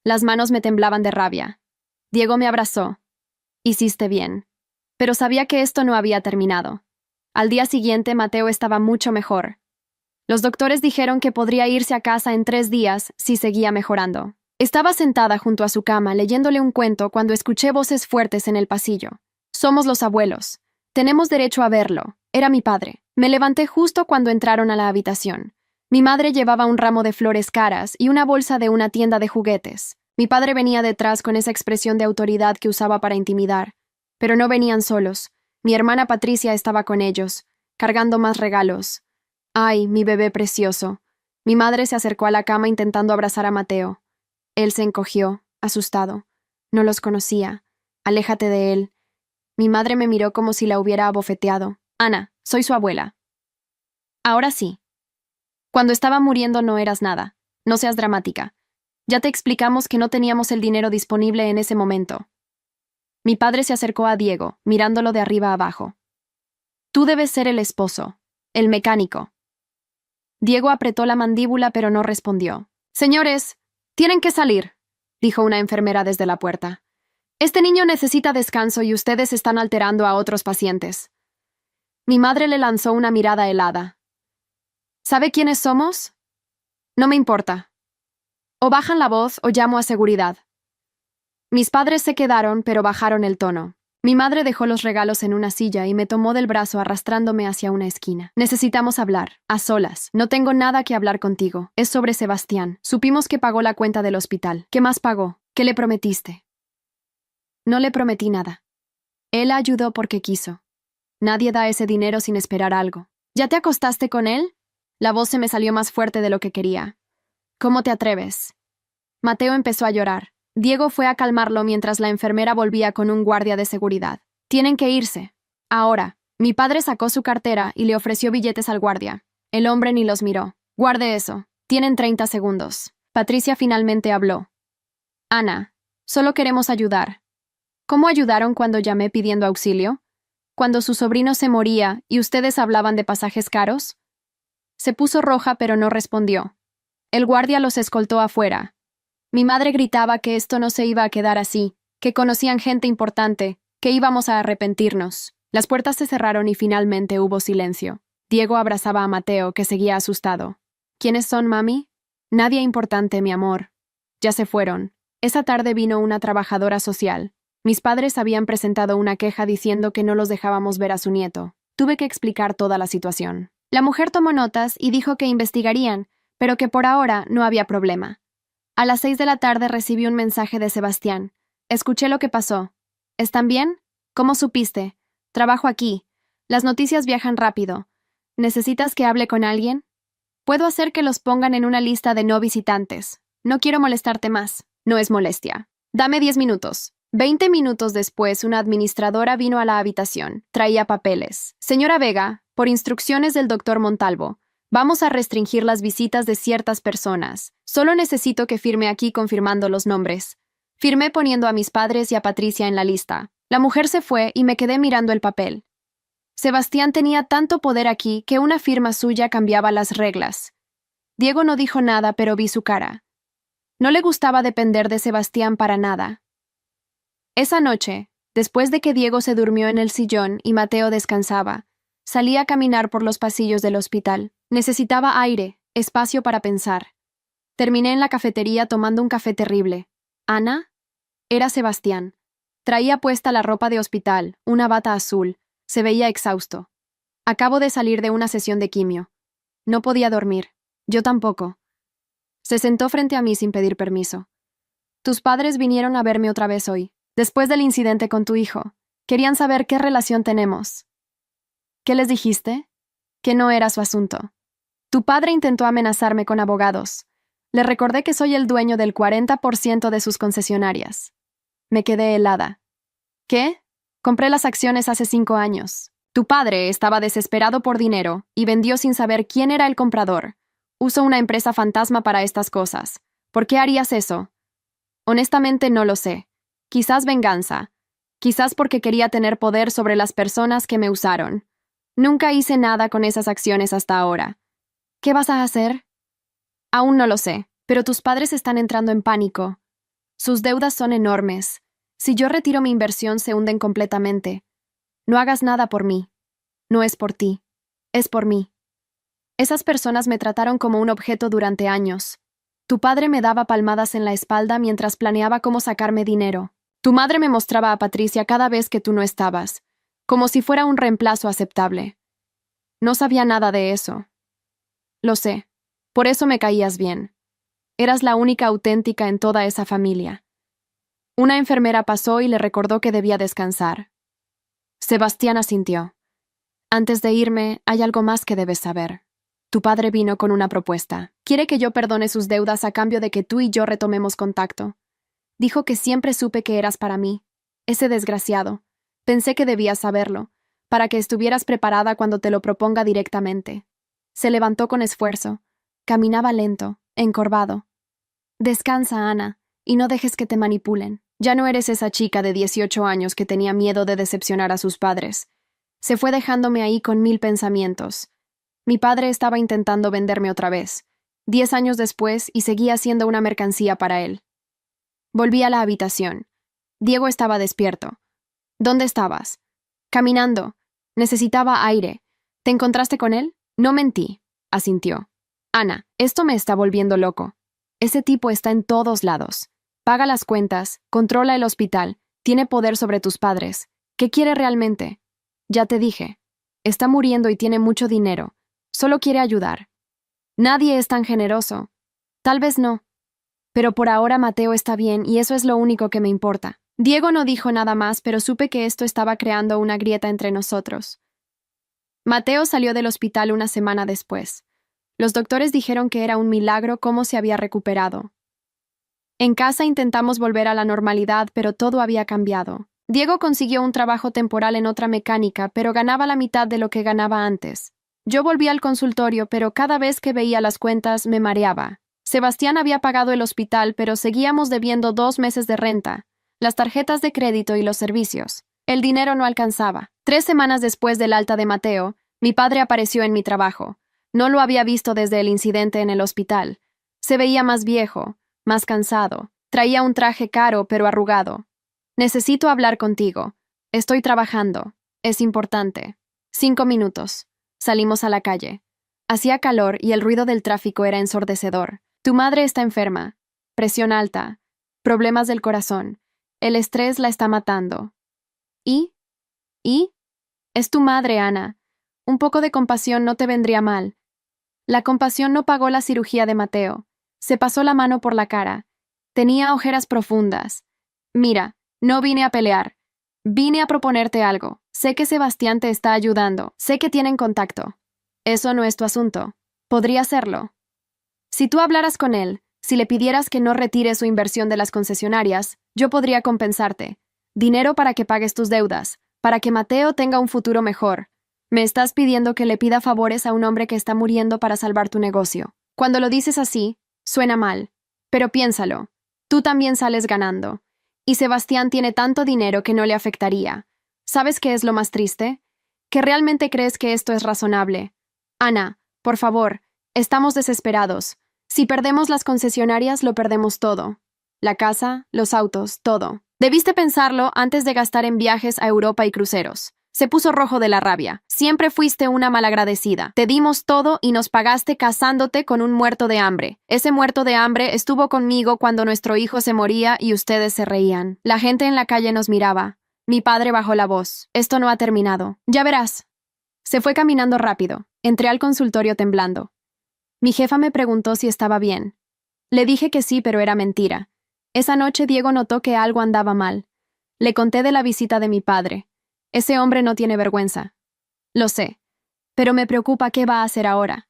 Las manos me temblaban de rabia. Diego me abrazó. Hiciste bien. Pero sabía que esto no había terminado. Al día siguiente, Mateo estaba mucho mejor. Los doctores dijeron que podría irse a casa en 3 días si seguía mejorando. Estaba sentada junto a su cama leyéndole un cuento cuando escuché voces fuertes en el pasillo. Somos los abuelos. Tenemos derecho a verlo. Era mi padre. Me levanté justo cuando entraron a la habitación. Mi madre llevaba un ramo de flores caras y una bolsa de una tienda de juguetes. Mi padre venía detrás con esa expresión de autoridad que usaba para intimidar. Pero no venían solos. Mi hermana Patricia estaba con ellos, cargando más regalos. ¡Ay, mi bebé precioso! Mi madre se acercó a la cama intentando abrazar a Mateo. Él se encogió, asustado. No los conocía. Aléjate de él. Mi madre me miró como si la hubiera abofeteado. Ana, soy su abuela. Ahora sí. Cuando estaba muriendo no eras nada. No seas dramática. Ya te explicamos que no teníamos el dinero disponible en ese momento. Mi padre se acercó a Diego, mirándolo de arriba abajo. Tú debes ser el esposo, el mecánico. Diego apretó la mandíbula pero no respondió. Señores, tienen que salir, dijo una enfermera desde la puerta. Este niño necesita descanso y ustedes están alterando a otros pacientes. Mi madre le lanzó una mirada helada. ¿Sabe quiénes somos? No me importa. O bajan la voz o llamo a seguridad. Mis padres se quedaron, pero bajaron el tono. Mi madre dejó los regalos en una silla y me tomó del brazo arrastrándome hacia una esquina. Necesitamos hablar, a solas. No tengo nada que hablar contigo. Es sobre Sebastián. Supimos que pagó la cuenta del hospital. ¿Qué más pagó? ¿Qué le prometiste? No le prometí nada. Él ayudó porque quiso. Nadie da ese dinero sin esperar algo. ¿Ya te acostaste con él? La voz se me salió más fuerte de lo que quería. ¿Cómo te atreves? Mateo empezó a llorar. Diego fue a calmarlo mientras la enfermera volvía con un guardia de seguridad. Tienen que irse. Ahora. Mi padre sacó su cartera y le ofreció billetes al guardia. El hombre ni los miró. Guarde eso. Tienen 30 segundos. Patricia finalmente habló. Ana, solo queremos ayudar. ¿Cómo ayudaron cuando llamé pidiendo auxilio? ¿Cuando su sobrino se moría y ustedes hablaban de pasajes caros? Se puso roja pero no respondió. El guardia los escoltó afuera. Mi madre gritaba que esto no se iba a quedar así, que conocían gente importante, que íbamos a arrepentirnos. Las puertas se cerraron y finalmente hubo silencio. Diego abrazaba a Mateo, que seguía asustado. ¿Quiénes son, mami? Nadie importante, mi amor. Ya se fueron. Esa tarde vino una trabajadora social. Mis padres habían presentado una queja diciendo que no los dejábamos ver a su nieto. Tuve que explicar toda la situación. La mujer tomó notas y dijo que investigarían, pero que por ahora no había problema. A las 6 de la tarde recibí un mensaje de Sebastián. Escuché lo que pasó. ¿Están bien? ¿Cómo supiste? Trabajo aquí. Las noticias viajan rápido. ¿Necesitas que hable con alguien? Puedo hacer que los pongan en una lista de no visitantes. No quiero molestarte más. No es molestia. Dame 10 minutos. 20 minutos después, una administradora vino a la habitación. Traía papeles. Señora Vega, por instrucciones del doctor Montalvo, vamos a restringir las visitas de ciertas personas. Solo necesito que firme aquí confirmando los nombres. Firmé poniendo a mis padres y a Patricia en la lista. La mujer se fue y me quedé mirando el papel. Sebastián tenía tanto poder aquí que una firma suya cambiaba las reglas. Diego no dijo nada, pero vi su cara. No le gustaba depender de Sebastián para nada. Esa noche, después de que Diego se durmió en el sillón y Mateo descansaba, salí a caminar por los pasillos del hospital. Necesitaba aire, espacio para pensar. Terminé en la cafetería tomando un café terrible. ¿Ana? Era Sebastián. Traía puesta la ropa de hospital, una bata azul. Se veía exhausto. Acabo de salir de una sesión de quimio. No podía dormir. Yo tampoco. Se sentó frente a mí sin pedir permiso. Tus padres vinieron a verme otra vez hoy, después del incidente con tu hijo. Querían saber qué relación tenemos. ¿Qué les dijiste? Que no era su asunto. Tu padre intentó amenazarme con abogados. Le recordé que soy el dueño del 40% de sus concesionarias. Me quedé helada. ¿Qué? Compré las acciones hace 5 años. Tu padre estaba desesperado por dinero y vendió sin saber quién era el comprador. Uso una empresa fantasma para estas cosas. ¿Por qué harías eso? Honestamente no lo sé. Quizás venganza. Quizás porque quería tener poder sobre las personas que me usaron. Nunca hice nada con esas acciones hasta ahora. ¿Qué vas a hacer? Aún no lo sé, pero tus padres están entrando en pánico. Sus deudas son enormes. Si yo retiro mi inversión, se hunden completamente. No hagas nada por mí. No es por ti. Es por mí. Esas personas me trataron como un objeto durante años. Tu padre me daba palmadas en la espalda mientras planeaba cómo sacarme dinero. Tu madre me mostraba a Patricia cada vez que tú no estabas, como si fuera un reemplazo aceptable. No sabía nada de eso. Lo sé. Por eso me caías bien. Eras la única auténtica en toda esa familia. Una enfermera pasó y le recordó que debía descansar. Sebastián asintió. Antes de irme, hay algo más que debes saber. Tu padre vino con una propuesta. Quiere que yo perdone sus deudas a cambio de que tú y yo retomemos contacto. Dijo que siempre supe que eras para mí. Ese desgraciado. Pensé que debías saberlo, para que estuvieras preparada cuando te lo proponga directamente. Se levantó con esfuerzo. Caminaba lento, encorvado. Descansa, Ana, y no dejes que te manipulen. Ya no eres esa chica de 18 años que tenía miedo de decepcionar a sus padres. Se fue dejándome ahí con 1000 pensamientos. Mi padre estaba intentando venderme otra vez, 10 años después, y seguía siendo una mercancía para él. Volví a la habitación. Diego estaba despierto. ¿Dónde estabas? Caminando. Necesitaba aire. ¿Te encontraste con él? No mentí, asintió. Ana, esto me está volviendo loco. Ese tipo está en todos lados. Paga las cuentas, controla el hospital, tiene poder sobre tus padres. ¿Qué quiere realmente? Ya te dije. Está muriendo y tiene mucho dinero. Solo quiere ayudar. Nadie es tan generoso. Tal vez no. Pero por ahora Mateo está bien y eso es lo único que me importa. Diego no dijo nada más, pero supe que esto estaba creando una grieta entre nosotros. Mateo salió del hospital una semana después. Los doctores dijeron que era un milagro cómo se había recuperado. En casa intentamos volver a la normalidad, pero todo había cambiado. Diego consiguió un trabajo temporal en otra mecánica, pero ganaba la mitad de lo que ganaba antes. Yo volví al consultorio, pero cada vez que veía las cuentas me mareaba. Sebastián había pagado el hospital, pero seguíamos debiendo 2 meses de renta, las tarjetas de crédito y los servicios. El dinero no alcanzaba. 3 semanas después del alta de Mateo, mi padre apareció en mi trabajo. No lo había visto desde el incidente en el hospital. Se veía más viejo, más cansado. Traía un traje caro pero arrugado. Necesito hablar contigo. Estoy trabajando. Es importante. 5 minutos. Salimos a la calle. Hacía calor y el ruido del tráfico era ensordecedor. Tu madre está enferma. Presión alta. Problemas del corazón. El estrés la está matando. ¿Y? Es tu madre, Ana. Un poco de compasión no te vendría mal. La compasión no pagó la cirugía de Mateo. Se pasó la mano por la cara. Tenía ojeras profundas. Mira, no vine a pelear. Vine a proponerte algo. Sé que Sebastián te está ayudando. Sé que tienen contacto. Eso no es tu asunto. Podría serlo. Si tú hablaras con él, si le pidieras que no retire su inversión de las concesionarias, yo podría compensarte. Dinero para que pagues tus deudas, para que Mateo tenga un futuro mejor. Me estás pidiendo que le pida favores a un hombre que está muriendo para salvar tu negocio. Cuando lo dices así, suena mal. Pero piénsalo. Tú también sales ganando. Y Sebastián tiene tanto dinero que no le afectaría. ¿Sabes qué es lo más triste? Que realmente crees que esto es razonable. Ana, por favor, estamos desesperados. Si perdemos las concesionarias, lo perdemos todo. La casa, los autos, todo. Debiste pensarlo antes de gastar en viajes a Europa y cruceros. Se puso rojo de la rabia. Siempre fuiste una malagradecida. Te dimos todo y nos pagaste casándote con un muerto de hambre. Ese muerto de hambre estuvo conmigo cuando nuestro hijo se moría y ustedes se reían. La gente en la calle nos miraba. Mi padre bajó la voz. Esto no ha terminado. Ya verás. Se fue caminando rápido. Entré al consultorio temblando. Mi jefa me preguntó si estaba bien. Le dije que sí, pero era mentira. Esa noche Diego notó que algo andaba mal. Le conté de la visita de mi padre. Ese hombre no tiene vergüenza. Lo sé, pero me preocupa qué va a hacer ahora.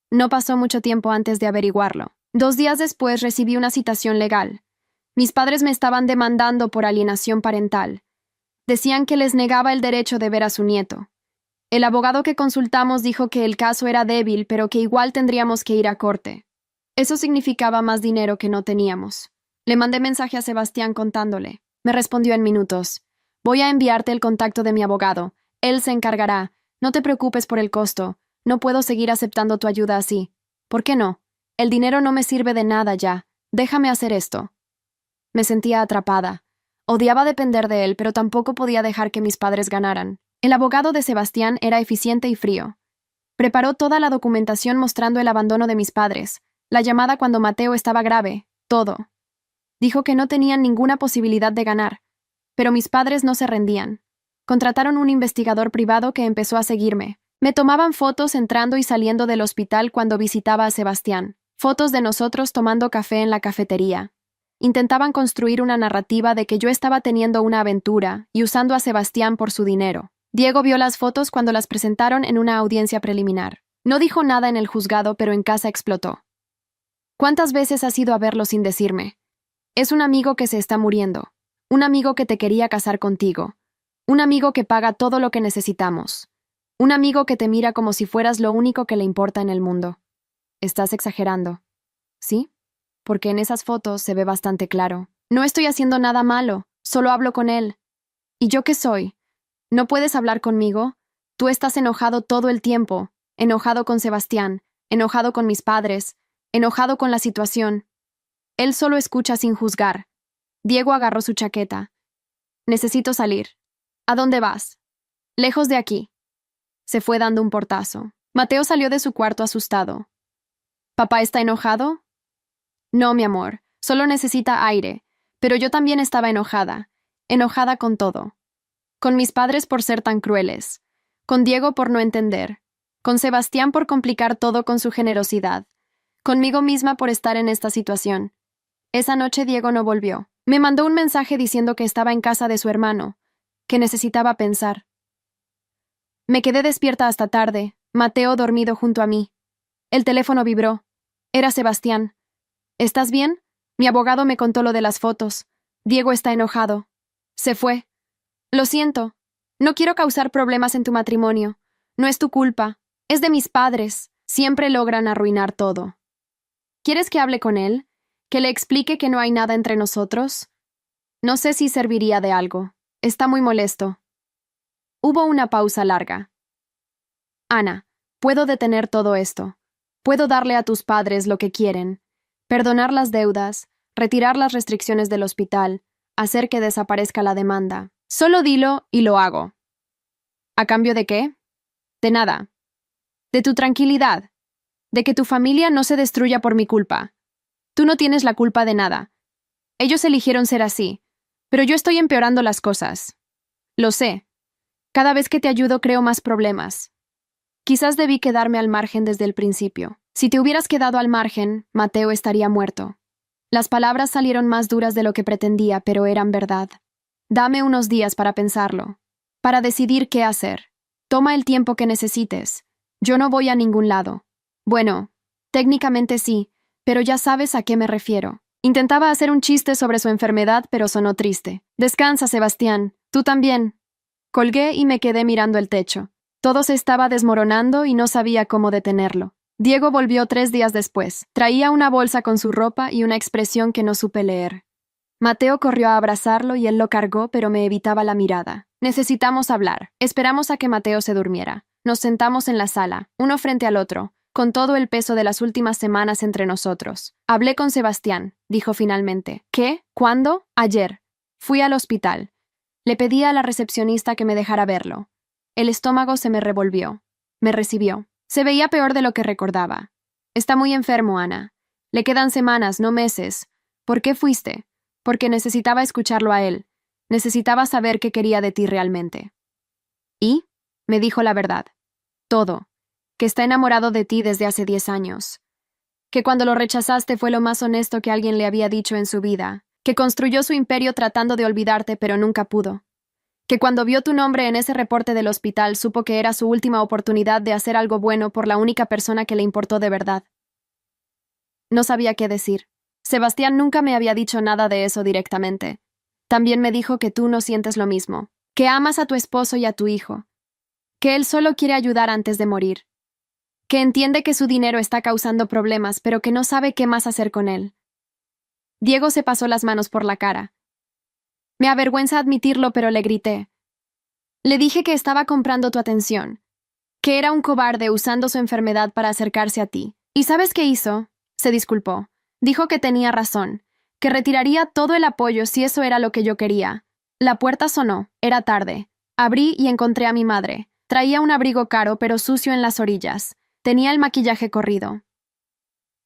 No pasó mucho tiempo antes de averiguarlo. 2 días después recibí una citación legal. Mis padres me estaban demandando por alienación parental. Decían que les negaba el derecho de ver a su nieto. El abogado que consultamos dijo que el caso era débil, pero que igual tendríamos que ir a corte. Eso significaba más dinero que no teníamos. Le mandé mensaje a Sebastián contándole. Me respondió en minutos. Voy a enviarte el contacto de mi abogado. Él se encargará. No te preocupes por el costo. No puedo seguir aceptando tu ayuda así. ¿Por qué no? El dinero no me sirve de nada ya. Déjame hacer esto. Me sentía atrapada. Odiaba depender de él, pero tampoco podía dejar que mis padres ganaran. El abogado de Sebastián era eficiente y frío. Preparó toda la documentación mostrando el abandono de mis padres, la llamada cuando Mateo estaba grave, todo. Dijo que no tenían ninguna posibilidad de ganar, pero mis padres no se rendían. Contrataron un investigador privado que empezó a seguirme. Me tomaban fotos entrando y saliendo del hospital cuando visitaba a Sebastián, fotos de nosotros tomando café en la cafetería. Intentaban construir una narrativa de que yo estaba teniendo una aventura y usando a Sebastián por su dinero. Diego vio las fotos cuando las presentaron en una audiencia preliminar. No dijo nada en el juzgado, pero en casa explotó. ¿Cuántas veces has ido a verlo sin decirme? Es un amigo que se está muriendo. Un amigo que te quería casar contigo. Un amigo que paga todo lo que necesitamos. Un amigo que te mira como si fueras lo único que le importa en el mundo. Estás exagerando. ¿Sí? Porque en esas fotos se ve bastante claro. No estoy haciendo nada malo, solo hablo con él. ¿Y yo qué soy? ¿No puedes hablar conmigo? Tú estás enojado todo el tiempo, enojado con Sebastián, enojado con mis padres, enojado con la situación. Él solo escucha sin juzgar. Diego agarró su chaqueta. Necesito salir. ¿A dónde vas? Lejos de aquí. Se fue dando un portazo. Mateo salió de su cuarto asustado. ¿Papá está enojado? No, mi amor, solo necesita aire, pero yo también estaba enojada con todo. Con mis padres por ser tan crueles, con Diego por no entender, con Sebastián por complicar todo con su generosidad, conmigo misma por estar en esta situación. Esa noche Diego no volvió. Me mandó un mensaje diciendo que estaba en casa de su hermano, que necesitaba pensar. Me quedé despierta hasta tarde, Mateo dormido junto a mí. El teléfono vibró. Era Sebastián. ¿Estás bien? Mi abogado me contó lo de las fotos. Diego está enojado. Se fue. Lo siento. No quiero causar problemas en tu matrimonio. No es tu culpa. Es de mis padres. Siempre logran arruinar todo. ¿Quieres que hable con él? ¿Que le explique que no hay nada entre nosotros? No sé si serviría de algo. Está muy molesto. Hubo una pausa larga. Ana, puedo detener todo esto. Puedo darle a tus padres lo que quieren. Perdonar las deudas, retirar las restricciones del hospital, hacer que desaparezca la demanda. Solo dilo y lo hago. ¿A cambio de qué? De nada. De tu tranquilidad. De que tu familia no se destruya por mi culpa. Tú no tienes la culpa de nada. Ellos eligieron ser así, pero yo estoy empeorando las cosas. Lo sé. Cada vez que te ayudo creo más problemas. Quizás debí quedarme al margen desde el principio. Si te hubieras quedado al margen, Mateo estaría muerto. Las palabras salieron más duras de lo que pretendía, pero eran verdad. Dame unos días para pensarlo, para decidir qué hacer. Toma el tiempo que necesites. Yo no voy a ningún lado. Bueno, técnicamente sí, pero ya sabes a qué me refiero. Intentaba hacer un chiste sobre su enfermedad, pero sonó triste. Descansa, Sebastián. Tú también. Colgué y me quedé mirando el techo. Todo se estaba desmoronando y no sabía cómo detenerlo. Diego volvió 3 días después. Traía una bolsa con su ropa y una expresión que no supe leer. Mateo corrió a abrazarlo y él lo cargó, pero me evitaba la mirada. Necesitamos hablar. Esperamos a que Mateo se durmiera. Nos sentamos en la sala, uno frente al otro, con todo el peso de las últimas semanas entre nosotros. Hablé con Sebastián, dijo finalmente. ¿Qué? ¿Cuándo? Ayer. Fui al hospital. Le pedí a la recepcionista que me dejara verlo. El estómago se me revolvió. Me recibió. Se veía peor de lo que recordaba. Está muy enfermo, Ana. Le quedan semanas, no meses. ¿Por qué fuiste? Porque necesitaba escucharlo a él. Necesitaba saber qué quería de ti realmente. Y me dijo la verdad. Todo. Que está enamorado de ti desde hace 10 años. Que cuando lo rechazaste fue lo más honesto que alguien le había dicho en su vida. Que construyó su imperio tratando de olvidarte, pero nunca pudo. Que cuando vio tu nombre en ese reporte del hospital supo que era su última oportunidad de hacer algo bueno por la única persona que le importó de verdad. No sabía qué decir. Sebastián nunca me había dicho nada de eso directamente. También me dijo que tú no sientes lo mismo, que amas a tu esposo y a tu hijo, que él solo quiere ayudar antes de morir, que entiende que su dinero está causando problemas, pero que no sabe qué más hacer con él. Diego se pasó las manos por la cara. Me avergüenza admitirlo, pero le grité. Le dije que estaba comprando tu atención, que era un cobarde usando su enfermedad para acercarse a ti. ¿Y sabes qué hizo? Se disculpó. Dijo que tenía razón, que retiraría todo el apoyo si eso era lo que yo quería. La puerta sonó. Era tarde. Abrí y encontré a mi madre. Traía un abrigo caro pero sucio en las orillas. Tenía el maquillaje corrido.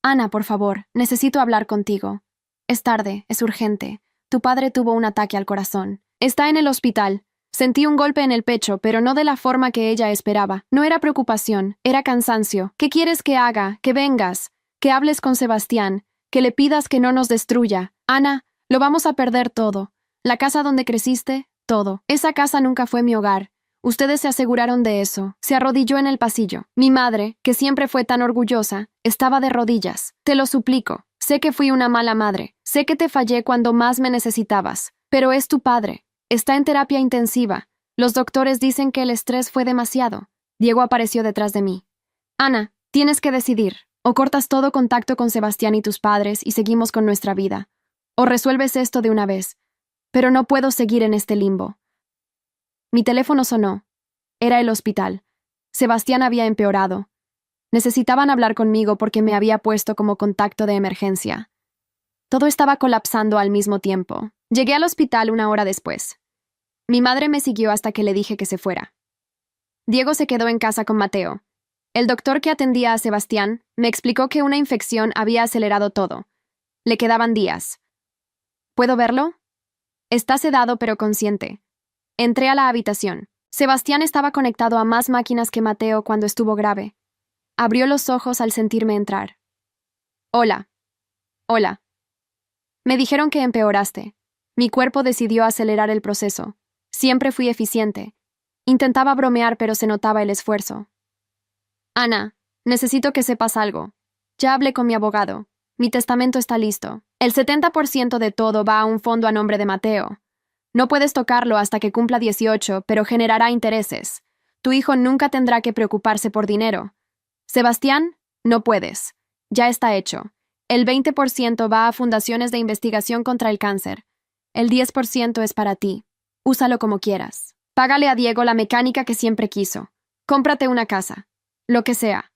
Ana, por favor, necesito hablar contigo. Es tarde, es urgente. Tu padre tuvo un ataque al corazón. Está en el hospital. Sentí un golpe en el pecho, pero no de la forma que ella esperaba. No era preocupación, era cansancio. ¿Qué quieres que haga? Que vengas, que hables con Sebastián, que le pidas que no nos destruya. Ana, lo vamos a perder todo. La casa donde creciste, todo. Esa casa nunca fue mi hogar. Ustedes se aseguraron de eso. Se arrodilló en el pasillo. Mi madre, que siempre fue tan orgullosa, estaba de rodillas. Te lo suplico. Sé que fui una mala madre. Sé que te fallé cuando más me necesitabas. Pero es tu padre. Está en terapia intensiva. Los doctores dicen que el estrés fue demasiado. Diego apareció detrás de mí. Ana, tienes que decidir. O cortas todo contacto con Sebastián y tus padres y seguimos con nuestra vida. O resuelves esto de una vez. Pero no puedo seguir en este limbo. Mi teléfono sonó. Era el hospital. Sebastián había empeorado. Necesitaban hablar conmigo porque me había puesto como contacto de emergencia. Todo estaba colapsando al mismo tiempo. Llegué al hospital 1 hora después. Mi madre me siguió hasta que le dije que se fuera. Diego se quedó en casa con Mateo. El doctor que atendía a Sebastián me explicó que una infección había acelerado todo. Le quedaban días. ¿Puedo verlo? Está sedado pero consciente. Entré a la habitación. Sebastián estaba conectado a más máquinas que Mateo cuando estuvo grave. Abrió los ojos al sentirme entrar. Hola. Hola. Me dijeron que empeoraste. Mi cuerpo decidió acelerar el proceso. Siempre fui eficiente. Intentaba bromear, pero se notaba el esfuerzo. Ana, necesito que sepas algo. Ya hablé con mi abogado. Mi testamento está listo. El 70% de todo va a un fondo a nombre de Mateo. No puedes tocarlo hasta que cumpla 18, pero generará intereses. Tu hijo nunca tendrá que preocuparse por dinero. Sebastián, no puedes. Ya está hecho. El 20% va a fundaciones de investigación contra el cáncer. El 10% es para ti. Úsalo como quieras. Págale a Diego la mecánica que siempre quiso. Cómprate una casa. Lo que sea.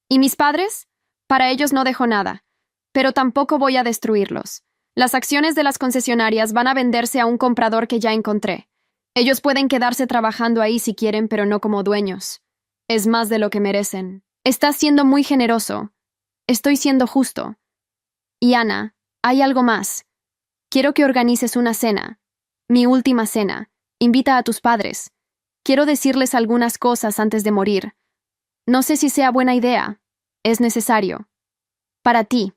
¿Y mis padres? Para ellos no dejo nada. Pero tampoco voy a destruirlos. Las acciones de las concesionarias van a venderse a un comprador que ya encontré. Ellos pueden quedarse trabajando ahí si quieren, pero no como dueños. Es más de lo que merecen. Estás siendo muy generoso. Estoy siendo justo. Y Ana, hay algo más. Quiero que organices una cena. Mi última cena. Invita a tus padres. Quiero decirles algunas cosas antes de morir. No sé si sea buena idea. Es necesario. Para ti.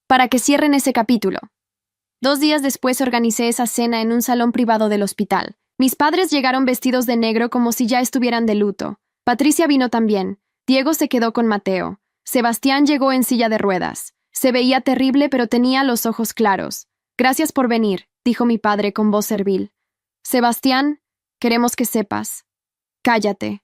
Para que cierren ese capítulo. 2 días después organicé esa cena en un salón privado del hospital. Mis padres llegaron vestidos de negro como si ya estuvieran de luto. Patricia vino también. Diego se quedó con Mateo. Sebastián llegó en silla de ruedas. Se veía terrible, pero tenía los ojos claros. Gracias por venir, dijo mi padre con voz servil. Sebastián, queremos que sepas. Cállate.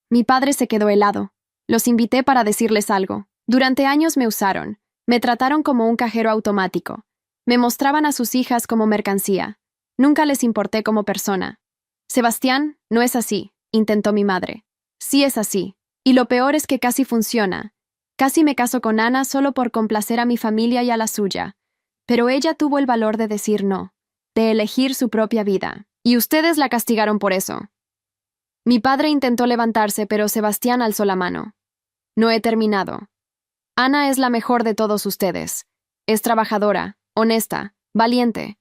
Mi padre se quedó helado. Los invité para decirles algo. Durante años me usaron. Me trataron como un cajero automático. Me mostraban a sus hijas como mercancía. Nunca les importé como persona. Sebastián, no es así, intentó mi madre. Sí es así. Y lo peor es que casi funciona. Casi me caso con Ana solo por complacer a mi familia y a la suya. Pero ella tuvo el valor de decir no. de elegir su propia vida. Y ustedes la castigaron por eso. Mi padre intentó levantarse, pero Sebastián alzó la mano. No he terminado. Ana es la mejor de todos ustedes. Es trabajadora, honesta, valiente.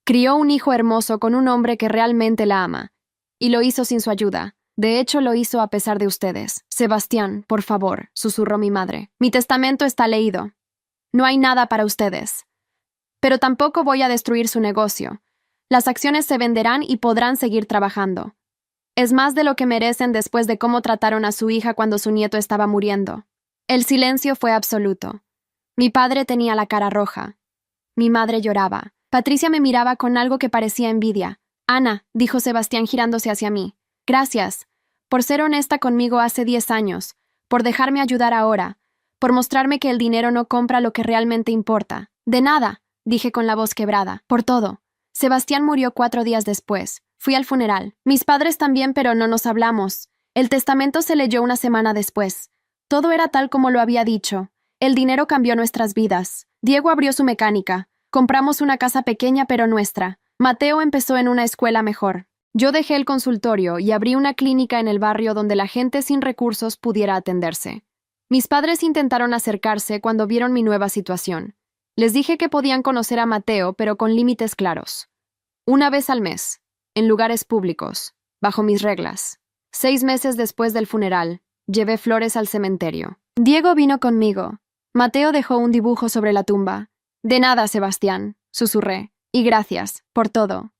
Crió un hijo hermoso con un hombre que realmente la ama. Y lo hizo sin su ayuda. De hecho, lo hizo a pesar de ustedes. Sebastián, por favor, susurró mi madre. Mi testamento está leído. No hay nada para ustedes. Pero tampoco voy a destruir su negocio. Las acciones se venderán y podrán seguir trabajando. Es más de lo que merecen después de cómo trataron a su hija cuando su nieto estaba muriendo. El silencio fue absoluto. Mi padre tenía la cara roja. Mi madre lloraba. Patricia me miraba con algo que parecía envidia. Ana, dijo Sebastián girándose hacia mí. Gracias. Por ser honesta conmigo hace 10 años. Por dejarme ayudar ahora. Por mostrarme que el dinero no compra lo que realmente importa. De nada, dije con la voz quebrada. Por todo. Sebastián murió 4 días después. Fui al funeral. Mis padres también, pero no nos hablamos. El testamento se leyó una semana después. Todo era tal como lo había dicho. El dinero cambió nuestras vidas. Diego abrió su mecánica. Compramos una casa pequeña pero nuestra. Mateo empezó en una escuela mejor. Yo dejé el consultorio y abrí una clínica en el barrio donde la gente sin recursos pudiera atenderse. Mis padres intentaron acercarse cuando vieron mi nueva situación. Les dije que podían conocer a Mateo, pero con límites claros. Una vez al mes, en lugares públicos, bajo mis reglas. 6 meses después del funeral, llevé flores al cementerio. Diego vino conmigo. Mateo dejó un dibujo sobre la tumba. De nada, Sebastián, susurré. Y gracias, por todo.